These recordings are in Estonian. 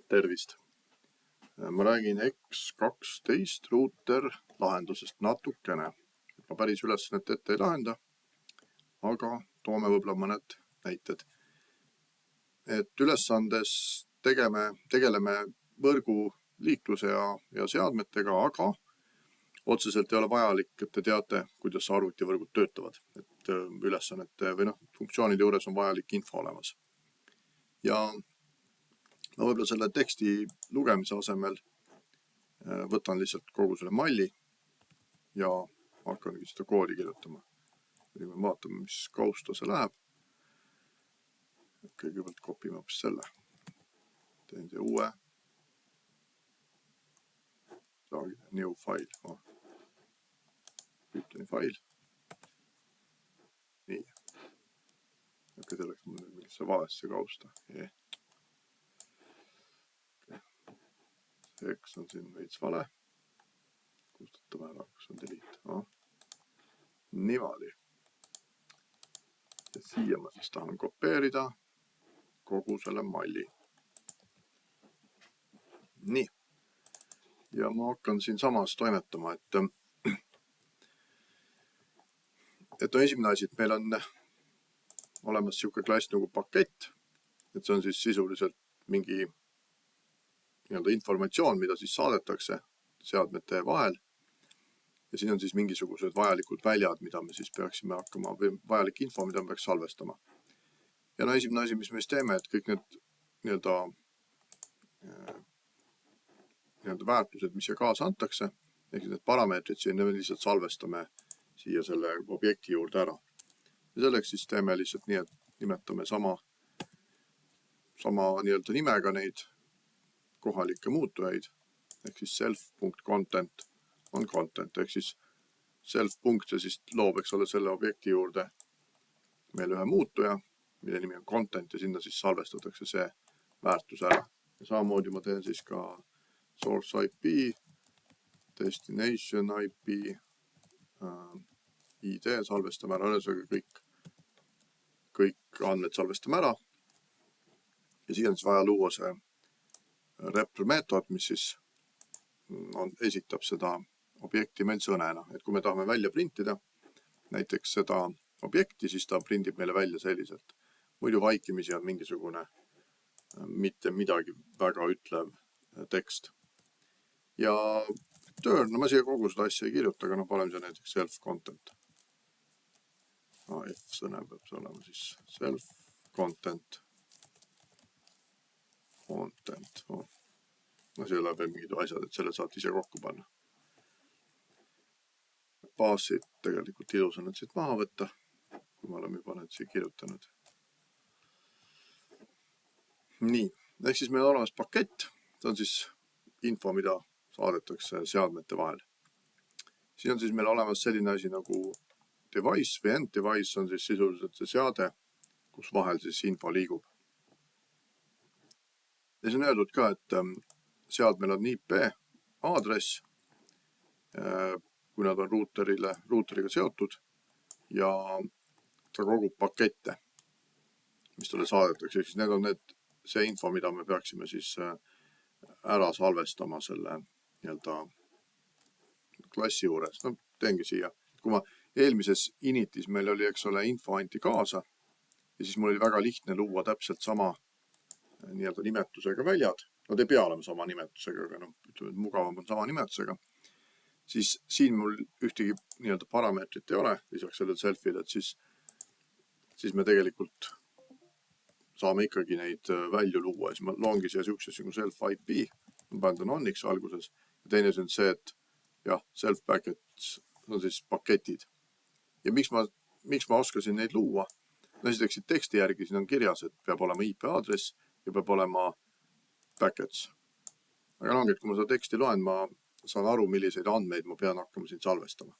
Tervist! Ma räägin X12 ruuter lahendusest natukene. Ma päris ülesannet ette ei lahenda, aga toome võib-olla mõned näited. Et ülesandes tegeleme võrgu liikluse ja seadmetega, aga otseselt ei ole vajalik, et te teate, kuidas arvutivõrgud töötavad. Et ülesannete või funktsioonide juures on vajalik info olemas. Ja ma võib-olla selle teksti lugemise asemel võtan lihtsalt kogu selle malli ja hakkangi seda koodi kirjutama. Vaatame, mis kausta see läheb. Kõigepealt kopime hoopis selle. Teen siia uue. New file. Pythoni file. Nii. Aga selleks mul millise valesse kausta. X on siin veits vale. Kustutame ära, kus on delete. Niimoodi. Ja siia ma siis tahan kopeerida kogu selle malli. Nii. Ja ma hakkan siin samas toimetama, et on esimene asi, et meil on olemas siuke klass nagu pakett. Et see on siis sisuliselt mingi informatsioon, mida siis saadetakse seadmete vahel. Ja siin on siis mingisugused vajalikud väljad, mida me siis peaksime hakkama, või vajalik info, mida me peaks salvestama. Ja esimene asi, mis me siis teeme, et kõik need väärtused, mis siia kaasa antakse, ehk need parameetrid siin lihtsalt salvestame siia selle objekti juurde ära. Ja selleks siis teeme lihtsalt nii, et nimetame sama nimega neid kohalikke muutujaid, ehk siis self.content on content, ehk siis self.punkt ja siis loob, eks ole, selle objekti juurde meil ühe muutuja, mille nimi on content ja sinna siis salvestatakse see väärtus ära. Ja samamoodi ma teen siis ka source IP, destination IP, ID salvestame ära, ühesõnaga kõik andmed salvestame ära. Ja siia on siis vaja luua see repr meetod, mis siis esitab seda objekti meil sõnena. Et kui me tahame välja printida näiteks seda objekti, siis ta prindib meile välja selliselt. Muidu vaikimisi on mingisugune mitte midagi väga ütlev tekst. Ja turn, ma siia kogu seda asja ei kirjuta, aga paneme siia näiteks self-content. F-sõne peab see olema siis self-content. Content. Siia läheb veel mingid asjad, et selle saate ise kokku panna. Baasid tegelikult ilus on need siit maha võtta, kui me oleme juba need siia kirjutanud. Nii, ehk siis meil on olemas pakett. See on siis info, mida saadetakse seadmete vahel. Siin on siis meil olemas selline asi nagu device või end device on siis sisuliselt see seade, kus vahel siis info liigub. Ja see on öeldud ka, et seadmel on IP aadress, kui nad on ruuteriga seotud ja ta kogub pakette, mis talle saadetakse. Siis need on see info, mida me peaksime siis ära salvestama selle klassi juures. Teengi siia. Kui ma eelmises initis meil oli, eks ole, info anti kaasa ja siis mul oli väga lihtne luua täpselt sama nimetusega väljad. Nad ei pea olema sama nimetusega, aga ütleme, et mugavam on sama nimetusega. Siis siin mul ühtegi parameetrit ei ole, lisaks sellele selfile, et siis me tegelikult saame ikkagi neid välju luua. Siis ma loongi siia siukses nagu self IP, ma panen ta non'iks alguses. Ja teine on see, et self packets on siis paketid. Ja miks ma oskasin neid luua? Esiteks teksti järgi siin on kirjas, et peab olema IP aadress ja peab olema packets. Aga kui ma seda teksti loen, ma saan aru, milliseid andmeid ma pean hakkama siin salvestama.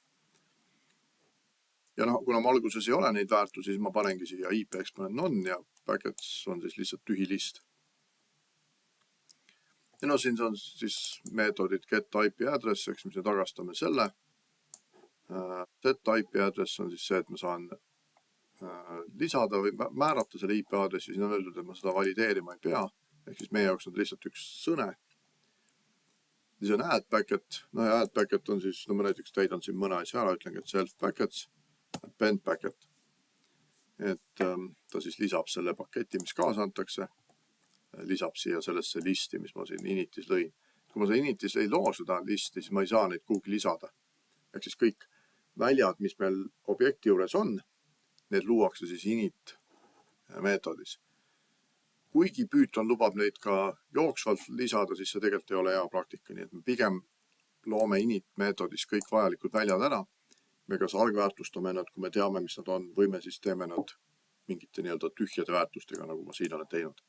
Ja kuna ma alguses ei ole neid väärtusi, siis ma panengi siia IP-ks panen none ja packets on siis lihtsalt tühi list. Ja siin on siis meetodid get IP address, eks mis me tagastame selle. Set IP address on siis see, et ma saan lisada või määrata selle IP aadressi, siin on öeldud, et ma seda valideerima ei pea. ehk siis meie jaoks on lihtsalt üks sõne. siis on add packet, no ja add packet on siis, no ma näiteks täidan siin mõne asja ära, ütlengi, et self packets, append packet. et ta siis lisab selle paketi, mis kaasa antakse, lisab siia sellesse listi, mis ma siin initis lõin. kui ma seda initis ei loo seda listi, siis ma ei saa neid kuhugi lisada. ehk siis kõik väljad, mis meil objekti juures on, need luuakse siis init meetodis. Kuigi Python lubab neid ka jooksvalt lisada, siis see tegelikult ei ole hea praktika, nii et me pigem loome init meetodis kõik vajalikud väljad ära. Me kas algväärtustame nad, kui me teame, mis nad on, või me siis teeme nad mingite nii-öelda tühjade väärtustega, nagu ma siin olen teinud.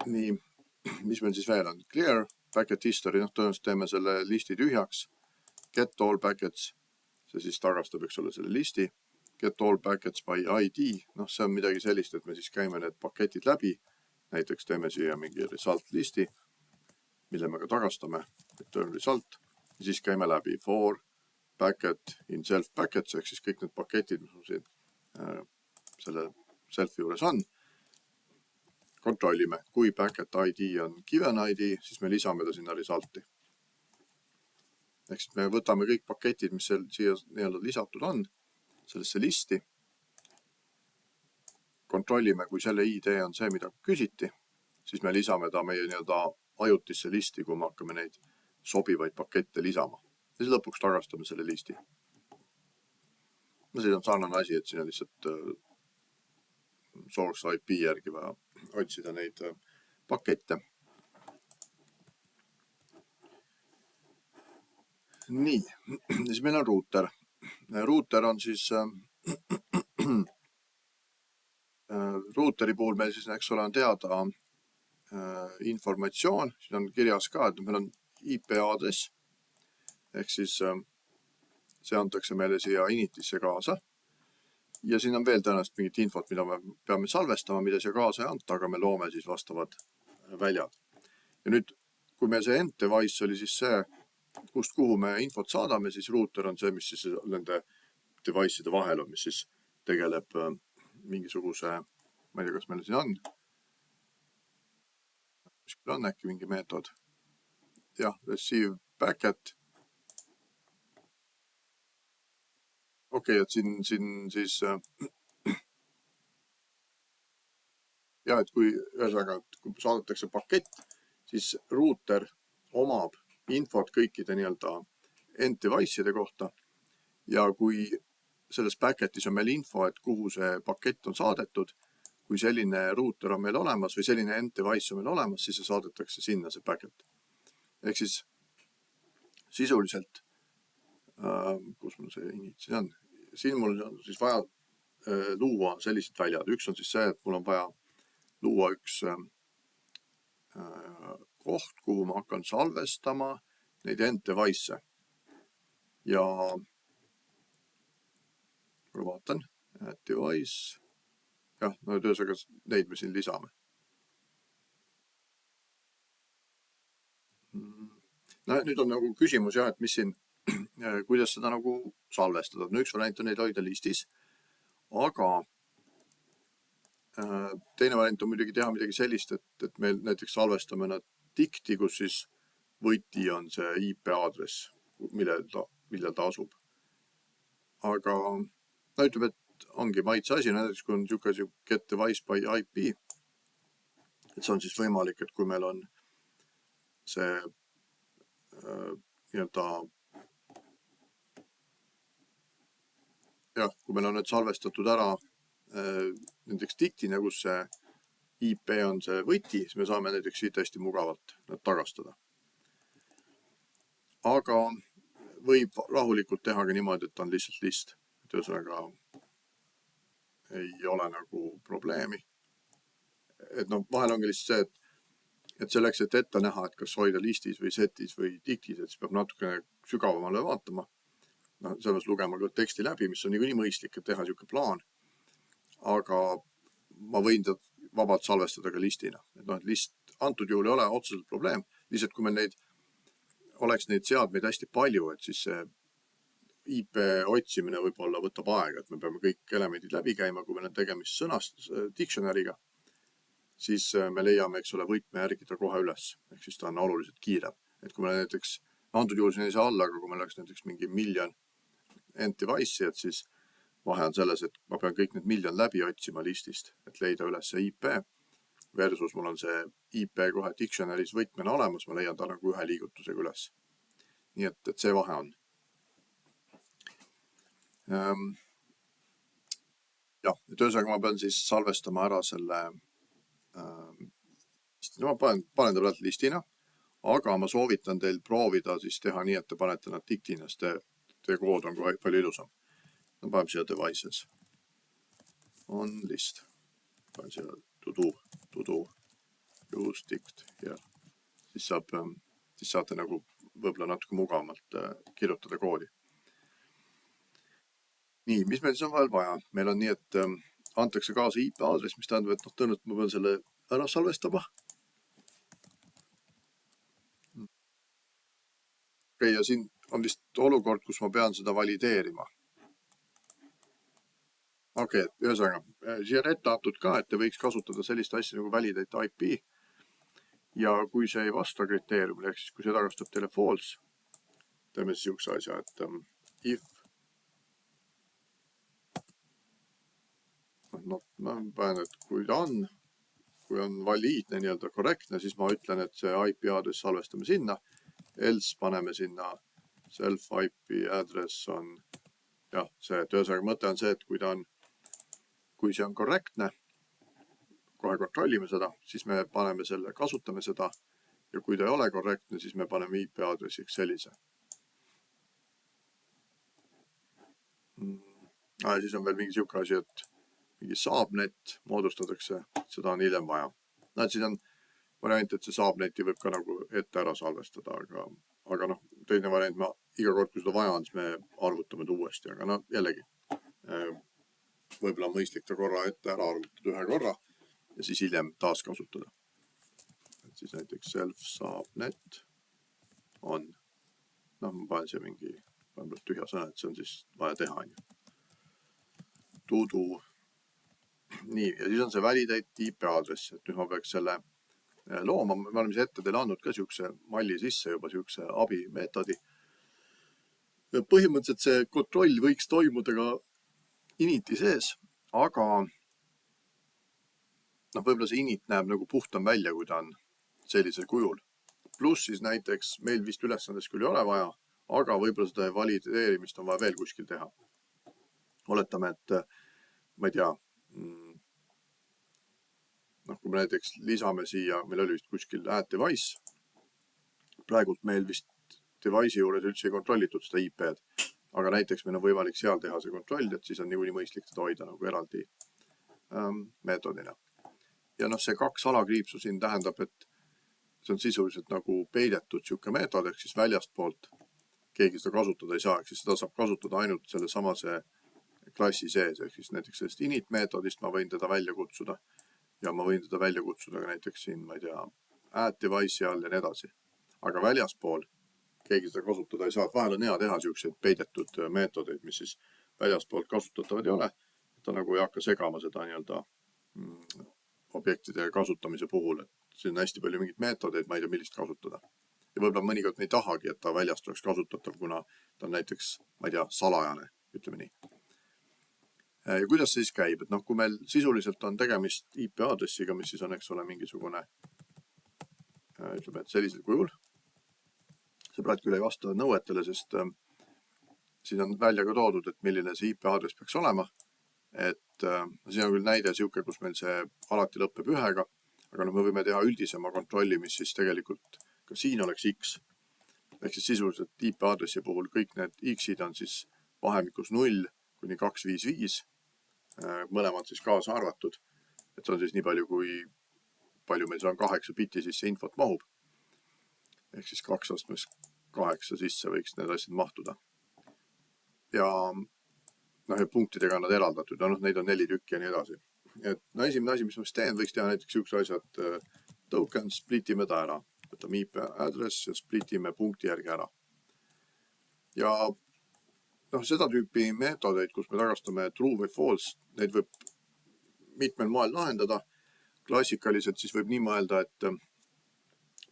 Nii, mis meil siis veel on? Clear packet history, noh tõenäoliselt teeme selle listi tühjaks. Get all packets, see siis tagastab, eks ole, selle listi. Get all packets by ID, noh see on midagi sellist, et me siis käime need paketid läbi. Näiteks teeme siia mingi result listi, mille me ka tagastame, return result. Ja siis käime läbi for packet in self packets, ehk siis kõik need paketid, mis on siin selle self juures on. Kontrollime, kui packet ID on given ID, siis me lisame ta sinna resulti. Ehk siis me võtame kõik paketid, mis siia nii-öelda lisatud on, sellesse listi. Kontrollime, kui selle ID on see, mida küsiti, siis me lisame ta meie nii-öelda ajutisse listi, kui me hakkame neid sobivaid pakette lisama. Ja siis lõpuks tagastame selle listi. No siin on sarnane asi, et siin on lihtsalt source IP järgi vaja otsida neid pakette. Nii, siis meil on router. Router on siis, routeri puhul meil siis, eks ole, on teada informatsioon. Siin on kirjas ka, et meil on IP aadress. Ehk siis see antakse meile siia initisse kaasa. Ja siin on veel tõenäoliselt mingit infot, mida me peame salvestama, mida siia kaasa ei anta, aga me loome siis vastavad väljad. Ja nüüd, kui meil see end device oli siis see, kust kuhu me infot saadame, siis router on see, mis siis nende device'ide vahel on, mis siis tegeleb mingisuguse, ma ei tea, kas meil siin on. Mis küll on äkki mingi meetod. Jah, receive packet. Okei, et siin siis jah, et kui saadetakse pakett, siis router omab infot kõikide nii-öelda end device'ide kohta. Ja kui selles paketis on meil info, et kuhu see pakett on saadetud, kui selline router on meil olemas või selline end device on meil olemas, siis see saadetakse sinna see paket. Ehk siis sisuliselt, kus mul see init siin on? Siin mul on siis vaja luua sellised väljad. Üks on siis see, et mul on vaja luua üks koht, kuhu ma hakkan salvestama neid end device'e. Ja ma vaatan, add device. Jah, no töösega neid me siin lisame. No, nüüd on nagu küsimus jah, et mis siin, kuidas seda nagu salvestada. No üks variant on neid hoida listis, aga teine variant on muidugi teha midagi sellist, et meil näiteks salvestame nad dikti, kus siis võti on see IP aadress, millel ta asub. Aga no ütleb, et ongi maitse asi, näiteks kui on niisugune get device by IP, et see on siis võimalik, et kui meil on see nii-öelda jah, kui meil on need salvestatud ära näiteks diktina, kus see IP on see võti, siis me saame näiteks siit hästi mugavalt nad tagastada. Aga võib rahulikult teha ka niimoodi, et on lihtsalt list. Ühesõnaga ei ole nagu probleemi. Et no vahel ongi lihtsalt see, et selleks, et ette näha, et kas hoida listis või setis või diktis, et siis peab natukene sügavamale vaatama. No, selles lugema ka teksti läbi, mis on niikuinii mõistlik, et teha niisugune plaan. Aga ma võin ta vabalt salvestada ka listina. Et noh, et list antud juhul ei ole otseselt probleem. Lihtsalt kui meil oleks neid seadmeid hästi palju, et siis see IP otsimine võib-olla võtab aega, et me peame kõik elemendid läbi käima, kui meil on tegemist dictionary'ga, siis me leiame, eks ole, võtme järgi ta kohe üles, ehk siis ta on oluliselt kiirem. Et kui me näiteks, antud juhul siin ei saa alla, aga kui meil oleks näiteks mingi miljon device'i, et siis vahe on selles, et ma pean kõik need miljon läbi otsima listist, et leida üles see IP, versus mul on see IP kohe dictionary's võtmena olemas, ma leian ta nagu ühe liigutusega üles. Nii et see vahe on. Jah, et ühesõnaga ma pean siis salvestama ära selle, ma panen ta praegu listina, aga ma soovitan teil proovida siis teha nii, et te panete nad diktina, sest teie kood on kohe palju ilusam. Ma panen siia devices. On list. Panen siia to do, use dict here. Siis saate nagu võib-olla natuke mugavamalt kirjutada koodi. Nii, mis meil siis on veel vaja? Meil on nii, et antakse kaasa IP aadress, mis tähendab, et tõenäoliselt ma pean selle ära salvestama. Okei, ja siin on vist olukord, kus ma pean seda valideerima. Okei, ühesõnaga, siia on ette antud ka, et te võiks kasutada sellist asja nagu validate IP. Ja kui see ei vasta kriteeriumile, ehk siis kui see tagastab teile false, teeme siis üks asja, et if ma panen, et kui on valiidne, nii-öelda korrektne, siis ma ütlen, et see IP aadress salvestame sinna, else paneme sinna self IP address on, jah, see, et ühesõnaga mõte on see, et kui see on korrektne, kohe kontrollime seda, siis me paneme selle, kasutame seda ja kui ta ei ole korrektne, siis me paneme IP aadressiks sellise. Siis on veel mingi siuke asi, et mingi subnet moodustatakse, seda on hiljem vaja. Siis on variant, et see subneti võib ka nagu ette ära salvestada, aga noh, teine variant, iga kord, kui seda vaja on, siis me arvutame ta uuesti, aga noh, jällegi, võib-olla mõistlik ta korra ette ära arvutada ühe korra ja siis hiljem taas kasutada. Et siis näiteks self subnet on, noh, ma panen siia mingi tühja sõna, et see on siis vaja teha. To do. Nii, ja siis on see validate IP aadress, et nüüd ma peaks selle looma, me oleme siia ette teile andnud ka siukse malli sisse juba siukse abimeetodi. Põhimõtteliselt see kontroll võiks toimuda ka initi sees, aga võib-olla see init näeb nagu puhtam välja, kui ta on sellisel kujul. Pluss siis näiteks meil vist ülesandes küll ei ole vaja, aga võib-olla seda valideerimist on vaja veel kuskil teha. Oletame, et ma ei tea, kui me näiteks lisame siia, meil oli vist kuskil add device, praegult meil vist device'i juures üldse ei kontrollitud seda IP-d, aga näiteks meil on võimalik seal teha see kontroll, et siis on niikuinii mõistlik teda hoida nagu eraldi meetodina. Ja see 2 alakriipsu siin tähendab, et see on sisuliselt nagu peidetud siuke meetod, ehk siis väljast poolt keegi seda kasutada ei saa, ehk siis seda saab kasutada ainult selle samase klassi sees, ehk siis näiteks sellest init meetodist ma võin teda välja kutsuda ja ma võin teda välja kutsuda ka näiteks siin, ma ei tea, add device'i all ja nii edasi. Aga väljaspool keegi seda kasutada ei saa, et vahel on hea teha siukseid peidetud meetodeid, mis siis väljaspoolt kasutatavad ei ole. Ta nagu ei hakka segama seda nii-öelda objektide kasutamise puhul, et siin on hästi palju mingid meetodeid, ma ei tea, millist kasutada. Ja võib-olla mõnikord me ei tahagi, et ta väljast oleks kasutatav, kuna ta on näiteks, ma ei tea, salajane, ütleme nii. Ja kuidas see siis käib? Et kui meil sisuliselt on tegemist IP aadressiga, mis siis on, eks ole, mingisugune, ütleme, et sellisel kujul. See praegu küll ei vasta nõuetele, sest siin on välja ka toodud, et milline see IP aadress peaks olema. Et siin on küll näide siuke, kus meil see alati lõpeb ühega, aga me võime teha üldisema kontrolli, mis siis tegelikult ka siin oleks X. Ehk siis sisuliselt IP aadressi puhul kõik need X-id on siis vahemikus 0 kuni 255, mõlemad siis kaasa arvatud. Et see on siis nii palju, kui palju meil on 8 bitti sisse infot mahub. Ehk siis 2 astmes 8 sisse võiks need asjad mahtuda. Ja punktidega on nad eraldatud ja neid on 4 tükki ja nii edasi. Et esimene asi, mis ma teen, võiks teha näiteks üks asi, et token splitime ta ära. Võtame IP address ja splitime punkti järgi ära. Ja seda tüüpi meetodeid, kus me tagastame true või false, neid võib mitmel moel lahendada. Klassikaliselt siis võib nii mõelda, et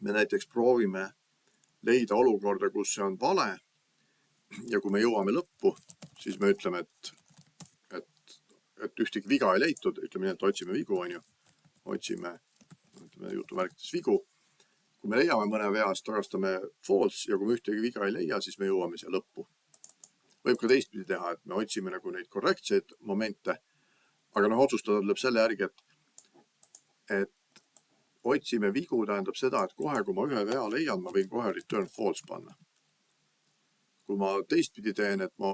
me näiteks proovime leida olukorda, kus see on vale. Ja kui me jõuame lõppu, siis me ütleme, et ühtegi viga ei leitud, ütleme nii, et otsime vigu, otsime jutumärkides vigu. Kui me leiame mõne vea, siis tagastame false ja kui me ühtegi viga ei leia, siis me jõuame siia lõppu. Võib ka teistpidi teha, et me otsime nagu neid korrektseid momente, aga otsustada tuleb selle järgi, et otsime vigu tähendab seda, et kohe, kui ma ühe vea leian, ma võin kohe return false panna. Kui ma teistpidi teen, et ma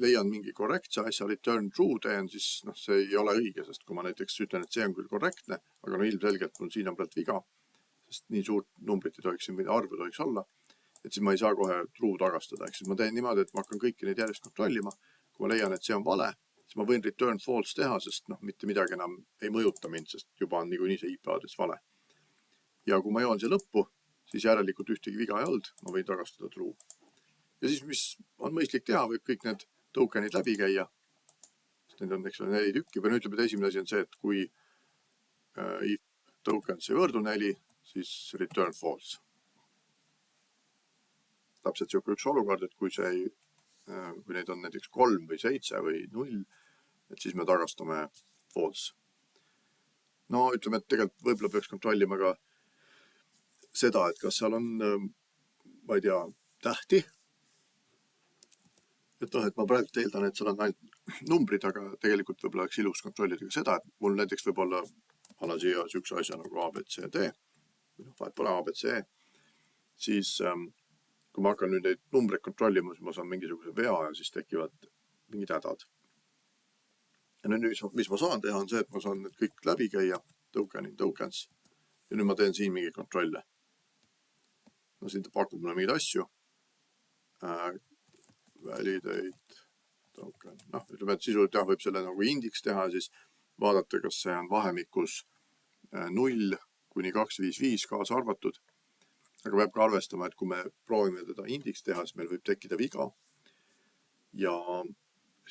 leian mingi korrektse asja, return true teen, siis see ei ole õige, sest kui ma näiteks ütlen, et see on küll korrektne, aga ilmselgelt mul siin on pealt viga, sest nii suurt numbrit ei tohiks, arvu tohiks olla, et siis ma ei saa kohe true tagastada. Ehk siis ma teen niimoodi, et ma hakkan kõiki neid järjest kontrollima. Kui ma leian, et see on vale, siis ma võin return false teha, sest mitte midagi enam ei mõjuta mind, sest juba on niikuinii see IP aadress vale. Ja kui ma jõuan siia lõppu, siis järelikult ühtegi viga ei olnud, ma võin tagastada true. Ja siis, mis on mõistlik teha, võib kõik need tokenid läbi käia. Need on 4 tükki, või ütleme, et esimene asi on see, et kui if tokens ei võrdu 4, siis return false. Täpselt siuke üks olukord, et kui neid on näiteks 3 või 7 või 0, et siis me tagastame false. Ütleme, et tegelikult võib-olla peaks kontrollima ka seda, et kas seal on, ma ei tea, tähti. Et ma praegu eeldan, et seal on ainult numbrid, aga tegelikult võib-olla oleks ilus kontrollida ka seda, et mul näiteks võib olla anna siia üks asja nagu ABCD, vahet pole ABC, siis kui ma hakkan nüüd neid numbreid kontrollima, siis ma saan mingisuguse vea ja siis tekivad mingid hädad. Ja nüüd, mis ma saan teha, on see, et ma saan need kõik läbi käia, tokens, ja nüüd ma teen siin mingi kontrolle. Siin ta pakub mulle mingeid asju. Validate token. Ütleme, et sisuliselt võib selle nagu indiks teha, siis vaadata, kas see on vahemikus 0 kuni 255 kaasa arvatud. Aga peab ka arvestama, et kui me proovime teda indiks teha, siis meil võib tekkida viga. Ja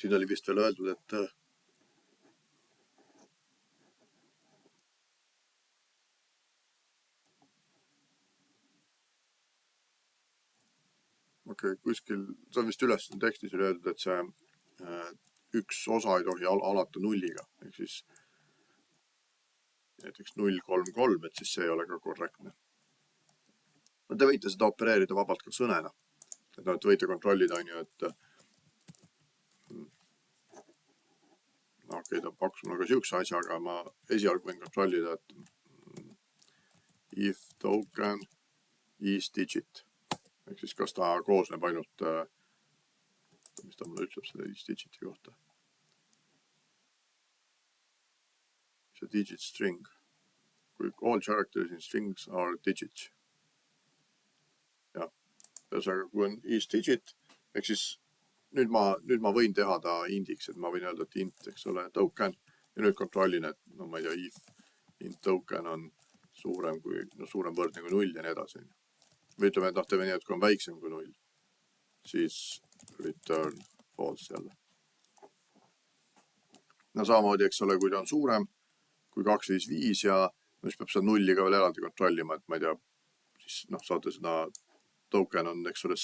siin oli vist veel öeldud, et kuskil, see on vist üles tekstis öeldud, et see üks osa ei tohi alata 0-ga, ehk siis näiteks 033, et siis see ei ole ka korrektne. Te võite seda opereerida vabalt ka sõnena. Et võite kontrollida, et ta pakkus mulle ka siukse asja, aga ma esialgu võin kontrollida, et if token is digit. Ehk siis kas ta koosneb ainult, mis ta mulle ütleb selle is digiti kohta. See digit string. Kui all characters in strings are digits. Ja, kui on is digit, ehk siis nüüd ma võin teha ta indiks, et ma võin öelda, et int, eks ole, token, ja nüüd kontrollin, et ma ei tea, if int token on suurem võrdne kui 0 ja nii edasi. Või ütleme, et teeme nii, et kui on väiksem kui 0, siis return false jälle. Samamoodi, eks ole, kui ta on suurem kui 255 ja mis peab seda 0 ka veel eraldi kontrollima, et ma ei tea, siis saate seda token on, eks ole,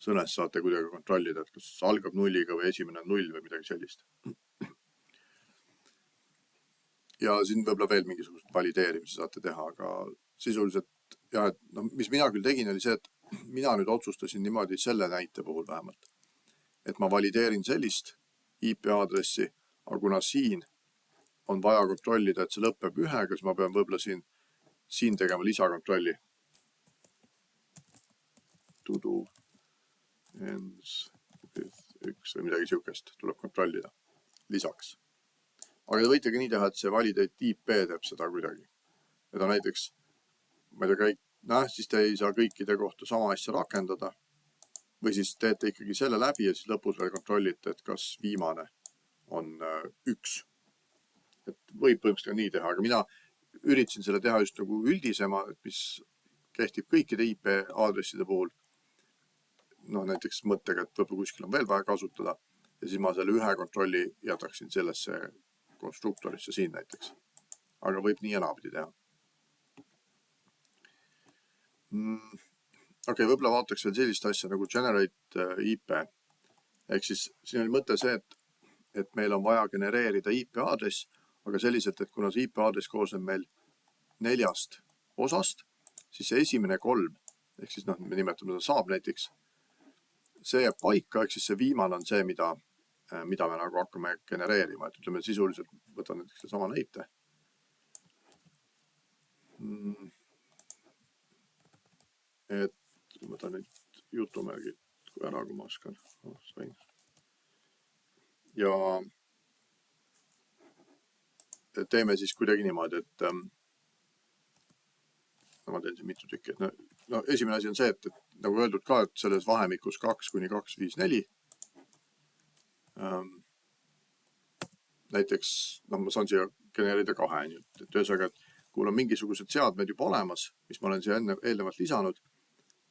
sõnes saate kuidagi kontrollida, et kas algab 0-ga või esimene on 0 või midagi sellist. Ja siin võib-olla veel mingisugust valideerimisi saate teha, aga sisuliselt ja mis mina küll tegin, oli see, et mina nüüd otsustasin niimoodi selle näite puhul vähemalt, et ma valideerin sellist IP aadressi, aga kuna siin on vaja kontrollida, et see lõpeb 1, siis ma pean võib-olla siin tegema lisakontrolli. To do ends with 1 või midagi siukest tuleb kontrollida lisaks. Aga te võite ka nii teha, et see validate IP teeb seda kuidagi. Ja ta näiteks ma ei tea, siis te ei saa kõikide kohta sama asja rakendada või siis teete ikkagi selle läbi ja siis lõpus veel kontrollite, et kas viimane on 1. Et võib põhimõtteliselt nii teha, aga mina üritasin selle teha just nagu üldisema, mis kehtib kõikide IP aadresside puhul. näiteks mõttega, et võib-olla kuskil on veel vaja kasutada ja siis ma selle ühe kontrolli jätaksin sellesse konstruktorisse siin näiteks. Aga võib nii ja naapidi teha. Okei, võib-olla vaataks veel sellist asja nagu generate IP. Ehk siis siin oli mõte see, et meil on vaja genereerida IP aadress, aga selliselt, et kuna see IP aadress koosneb meil 4 osast, siis see esimene 3, ehk siis me nimetame seda saab näiteks, see jääb paika, ehk siis see viimane on see, mida me nagu hakkame genereerima. Et ütleme sisuliselt, võtan näiteks sama näite. Et ma võtan nüüd jutumärgid ära, kui ma oskan. Ja teeme siis kuidagi niimoodi, et ma teen siin mitu tükki. No, esimene asi on see, et nagu öeldud ka, et selles vahemikus 2 kuni 254 näiteks, ma saan siia genereerida 2. Et ühesõnaga, et kui on mingisugused seadmed juba olemas, mis ma olen siia eelnevalt lisanud,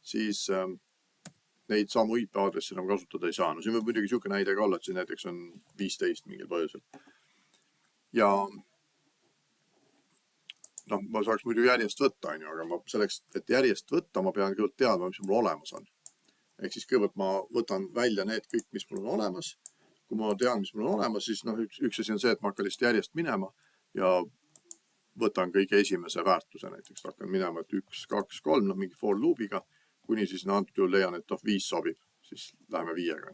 siis neid samu IP aadressi enam kasutada ei saa. No siin võib muidugi niisugune näide ka olla, et siin näiteks on 15 mingil põhjusel. Ja ma saaks muidu järjest võtta, aga ma selleks, et järjest võtta, ma pean kõigepealt teadma, mis mul olemas on. Ehk siis kõigepealt ma võtan välja need kõik, mis mul on olemas. Kui ma tean, mis mul on olemas, siis üks asi on see, et ma hakkan lihtsalt järjest minema ja võtan kõige esimese väärtuse näiteks. Hakkan minema, et 1, 2, 3, mingi for loopiga, kuni siis antud juhul leian, et 5 sobib, siis läheme 5-ga.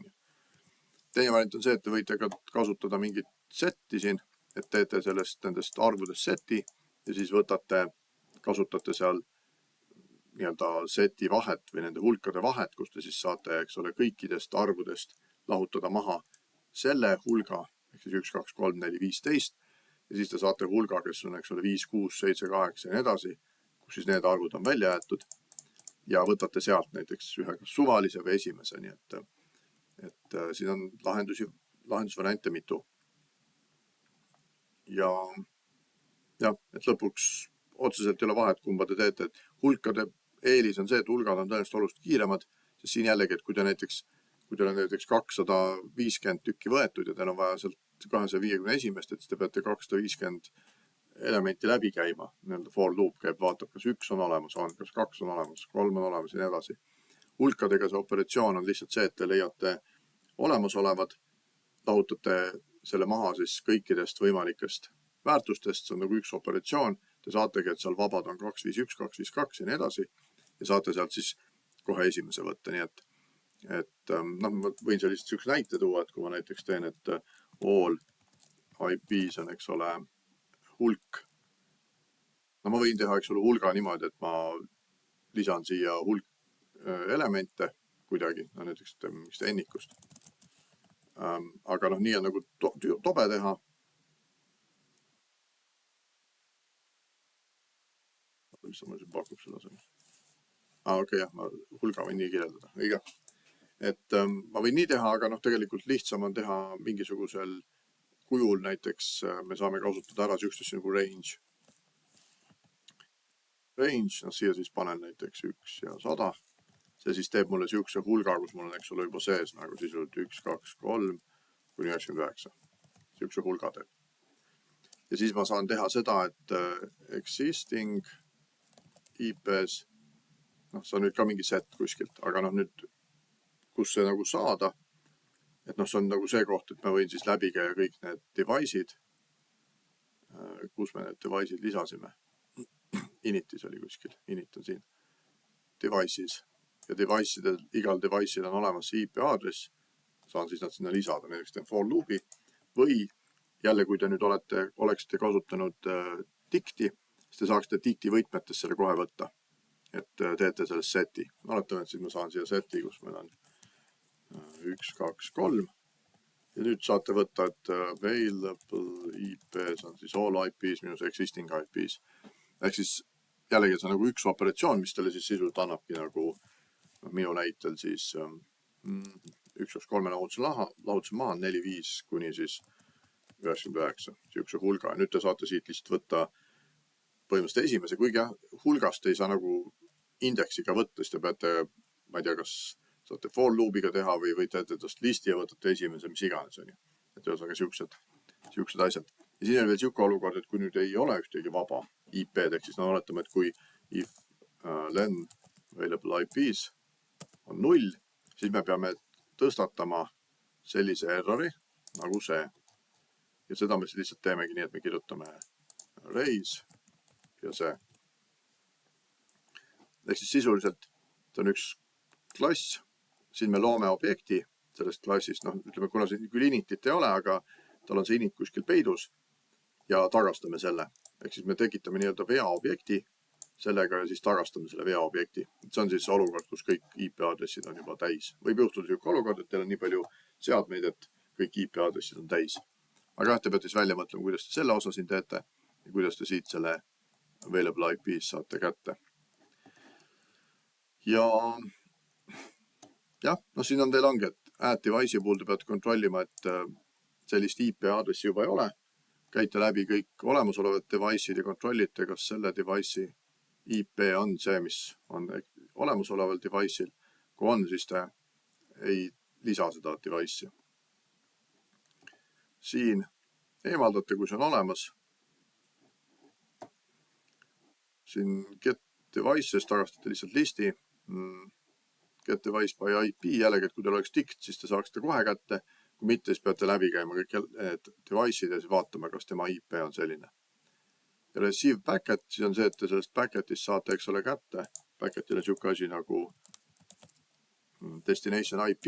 Teine variant on see, et te võite kasutada mingit setti siin, et teete nendest arvudest seti ja siis kasutate seal nii-öelda seti vahet või nende hulkade vahet, kus te siis saate, eks ole, kõikidest arvudest lahutada maha selle hulga, ehk siis 1, 2, 3, 4, 15 ja siis te saate hulga, kes on, eks ole, 5, 6, 7, 8 ja nii edasi, kus siis need arvud on välja jäetud ja võtate sealt näiteks ühe suvalise või esimese, nii et siin on lahendusvariante mitu. Ja et lõpuks otseselt ei ole vahet, kumba te teete, et hulkade eelis on see, et hulgad on tõenäoliselt oluliselt kiiremad, sest siin jällegi, et kui teil on näiteks 250 tükki võetud ja teil on vaja sealt 251, et siis te peate 250 elementi läbi käima. For loop käib, vaatab, kas 1 on olemas, kas 2 on olemas, 3 on olemas ja nii edasi. Hulkadega see operatsioon on lihtsalt see, et te leiate olemasolevad, lahutate selle maha siis kõikidest võimalikest väärtustest, see on nagu üks operatsioon, te saategi, et seal vabad on 251, 252 ja nii edasi ja saate sealt siis kohe esimese võtta, nii et ma võin sellist niisuguse näite tuua, et kui ma näiteks teen, et all IPs on, eks ole, hulk. No ma võin teha, eks ole, hulga niimoodi, et ma lisan siia hulk elemente kuidagi, näiteks teeme mingist ennikust. Aga nii on nagu tobe teha. Mis ta mulle siin pakub selle asemel? Okei, jah, ma hulga võin nii kirjeldada, õige. Et ma võin nii teha, aga tegelikult lihtsam on teha mingisugusel kujul, näiteks me saame kasutada ära niisugust nagu range. Range, siia siis panen näiteks 1 ja 100. See siis teeb mulle niisuguse hulga, kus mul on, eks ole, juba sees nagu sisuliselt 1, 2, 3 kuni 99. Niisuguse hulga teeb. Ja siis ma saan teha seda, et existing IPs, see on nüüd ka mingi set kuskilt, aga nüüd kus see nagu saada, et see on nagu see koht, et ma võin siis läbi käia kõik need device'id, kus me need device'id lisasime. Initis oli kuskil, init on siin. Devices ja igal device'il on olemas IP aadress, saan siis nad sinna lisada, näiteks teen for loop'i või jälle, kui te nüüd oleksite kasutanud dikti, siis te saaksite dikti võtmetes selle kohe võtta, et teete sellest seti. Oletame, et siis ma saan siia seti, kus meil on 1, 2, 3 ja nüüd saate võtta, et available IPs on siis all IPs minus existing IPs. Ehk siis jällegi see on nagu üks operatsioon, mis teile siis sisuliselt annabki nagu minu näitel siis 1, 2, 3 lahutasin maha 4, 5 kuni siis 99, niisuguse hulga. Nüüd te saate siit lihtsalt võtta põhimõtteliselt esimese, kuigi hulgast ei saa nagu indeksiga võtta, siis te peate, ma ei tea, kas saate for loop'iga teha või võite tast listi ja võtate esimese, mis iganes, on ju. Et ühesõnaga siuksed asjad. Ja siin on veel siuke olukord, et kui nüüd ei ole ühtegi vaba IP-d, ehk siis oletame, et kui if len available IPs on 0, siis me peame tõstatama sellise errori nagu see. Ja seda me lihtsalt teemegi nii, et me kirjutame raise ja see. Ehk siis sisuliselt see on üks klass, siin me loome objekti sellest klassist, ütleme, kuna see küll initit ei ole, aga tal on see init kuskil peidus ja tagastame selle. Ehk siis me tekitame nii-öelda vea objekti sellega ja siis tagastame selle vea objekti. See on siis olukord, kus kõik IP-aadressid on juba täis. Võib juhtuda selline olukord, et teil on nii palju seadmeid, et kõik IP-aadressid on täis. Aga te peate siis välja mõtlema, kuidas te selle osa siin teete ja kuidas te siit selle available IPs saate kätte. Ja siin on teil ongi, et add device'i puhul te peate kontrollima, et sellist IP-aadressi juba ei ole. Käite läbi kõik olemasolevad device'id ja kontrollite, kas selle device'i IP on see, mis on olemasoleval device'il. Kui on, siis te ei lisa seda device'i. Siin eemaldate, kui see on olemas. Siin get devices tagastate lihtsalt listi. Get device by IP, jällegi, et kui teil oleks tikt, siis te saaksite kohe kätte. Kui mitte, siis peate läbi käima kõik device'id ja siis vaatama, kas tema IP on selline. Ja receive packet, siis on see, et te sellest packetist saate, eks ole, kätte. Packetile siuke asi nagu destination IP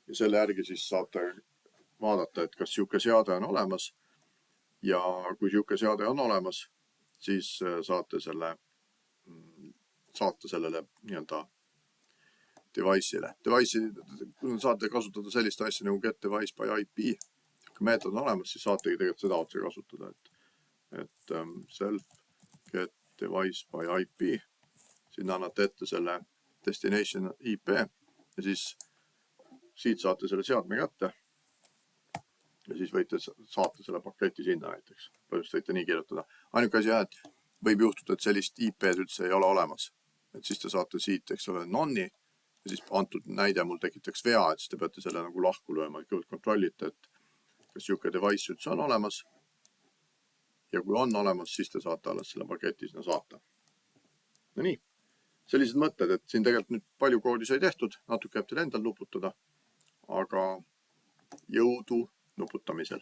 ja selle järgi siis saate vaadata, et kas siuke seade on olemas. Ja kui siuke seade on olemas, siis saate sellele nii-öelda device'ile. Kui saate kasutada sellist asja nagu get device by IP, kui meetod on olemas, siis saategi tegelikult seda otse kasutada, et self get device by IP, sinna annate ette selle destination IP ja siis siit saate selle seadme kätte ja siis võite saata selle paketi sinna näiteks. Põhimõtteliselt võite nii kirjutada. Ainuke asi jah, et võib juhtuda, et sellist IP-d üldse ei ole olemas. Et siis te saate siit, eks ole, non'i ja siis antud näide mul tekitaks vea, et siis te peate selle nagu lahku lööma. Kõigepealt kontrollite, et kas siuke device üldse on olemas. Ja kui on olemas, siis te saate alles selle paketi sinna saata. No nii, sellised mõtted, et siin tegelikult nüüd palju koodi sai tehtud, natuke jääb teil endal nuputada, aga jõudu nuputamisel.